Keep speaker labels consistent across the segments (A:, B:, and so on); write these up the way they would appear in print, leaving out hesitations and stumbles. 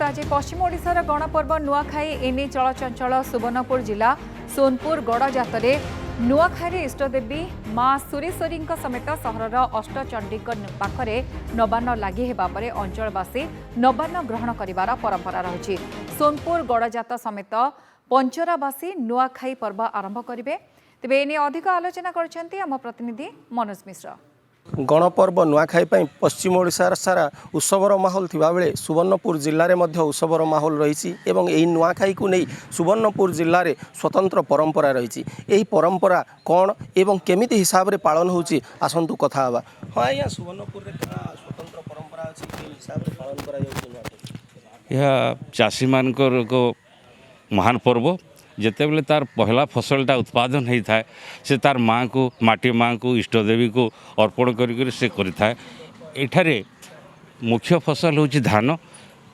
A: सुप्रभात। आज पश्चिम ओडिशार गणपर्व नुआखाई एने चलचंचल सुवर्णपुर जिला सोनपुर गड़जात नुआखाई इष्टदेवी माँ सुरेश्वरी समेत सहरर अष्टचंडी पाखरे नवान्न लगी हेबा परे अंचलवासी नवान्न ग्रहण करिवार परंपरा रही। सोनपुर गड़जात समेत पंचरावासी नुआखाई पर्व आरंभ करेंगे। तेज एने अधिक आलोचना करछंती आम प्रतिनिधि मनोज मिश्र।
B: गणपर्व नुआखाई पश्चिम ओडिशार सारा उत्सवर माहौल थिबा बेले सुवर्णपुर जिले में उत्सवर माहौल रही एवं यही नुआखाई को नहीं सुवर्णपुर जिले में स्वतंत्र परंपरा रही। यही परंपरा कौन एवं केमिति हिसाब से पालन होची आसंतु कथा हवा। हाँ आज्ञा सुवर्णपुर रे स्वतंत्र परंपरा अछि के हिसाब से पालन करा जाउछि।
C: यह चाषी मानकर को महान पर्व जितेबले तार पहला फसलटा उत्पादन होता है से तार माँ को माटी माँ को इष्टदेवी को अर्पण कर से करें। एठारे मुख्य फसल हूँ धान।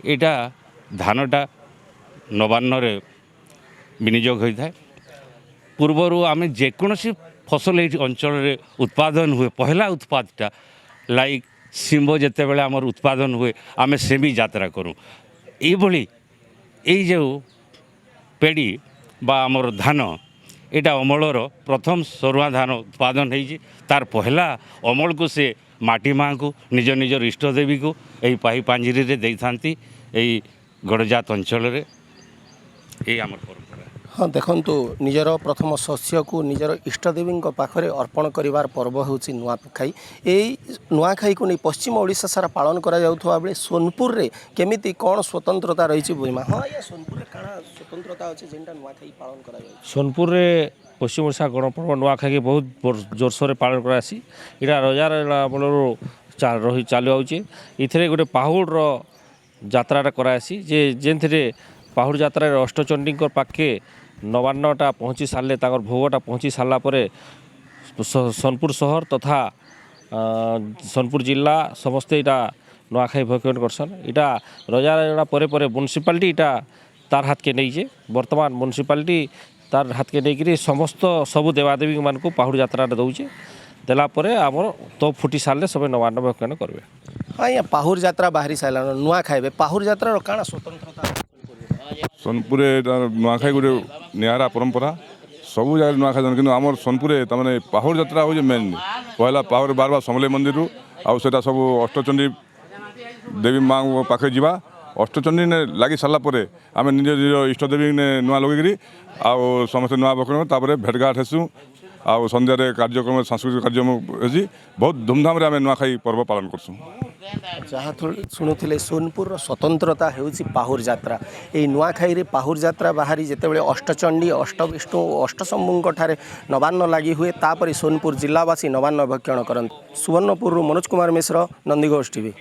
C: यहाँ धानटा नवान्न विनियोग होता है। पूर्वर आम जेकोसी फसल ये अंचल उत्पादन हुए पहला उत्पादटा लाइक शिंब जितेबले आमर उत्पादन हुए आम से भी यात्रा करूँ। ये जो पेड़ी बा आमर धान एटा अमलर प्रथम सरुआ धान उत्पादन होती तार पहला अमल को से माटी माँ को निज निजर इष्टदेवी को यही पाही पांजिरी रे दे थांती यही गड़जात अंचल यही आमर परंपरा।
B: हाँ देखंतु निजर प्रथम शस्य को निजर इष्टदेवी पाखरे अर्पण करिवार पर्व होची नुआखाई। यही नुआखाई को नहीं पश्चिम ओडिशा सारा पालन करा जाउथवा बेले सोनपुर रे केमिति कोन स्वतंत्रता रही बुझिमा। हाँ या सोनपुर रे काना स्वतंत्रता अछि जेंटा नुआखाई पालन करा जाय।
D: सोनपुर रे पश्चिम ओडिशा गणपर्व नुआखाई के बहुत जोरसोर पालन करासी। इटा रजार अमलर रही चालू आउचे। इथरे गोटे पाहुड़ यात्राटा करासी जे जेंथरे पाहुड़ यात्रा अष्टचंडी पाखे नवान्नटा पहुँची सारे भोगटा पहुँची सारा पर सोनपुर सहर तथा सोनपुर जिला समस्ते इटा नुआखाई भोजन करसन। इटा रजा परे परे म्युनिसिपालिटी इटा तार हाथ के नहीं बर्तमान म्युनिसिपालिटी तार हाथ के नहीं समस्त सबू देवादेवी मान को पहाड़ यात्रा दौचे देलापर आमर तो फुटी सारे सब नवान्न भोजन करेंगे।
B: हाँ या पहाड़ यात्रा बाहरी सारा नुआखाई पहाड़ यात्रा काना स्वतंत्रता
E: सोनपुर नुआखाई गोटे निरा परंपरा सबू जगह नुआखाई कि आम सोनपुर तमाने पहाड़ यात्रा हो मेन पहला पहाड़ बार बार समले मंदिर आउटा सब अष्टचंडी देवी माँ पाखे जावा अष्टचंडी ने लगी सारापर आम निज निज इष्टदेवी ने नुआ लगे आउ समस्त नुआ बकड़ भेटघाट हेसु आउ संध्यारे कार्यक्रम सांस्कृतिक कार्यक्रम होती बहुत धूमधाम आम नुआखाई पर्व पालन करसु।
B: जहाँ शुणुले सोनपुर स्वतंत्रता होची पहाड़ यात्रा। यही नुआखाई रे पहाड़ यात्रा बाहरी जितेबाला अष्टचंडी अष्टविष्णु अष्टशंभु ठारे नवान्न लगी हुए तापर सोनपुर जिलावासी नवान्न भक्षण करते। सुवर्णपुर मनोज कुमार मिश्र, नंदीघोष टीवी।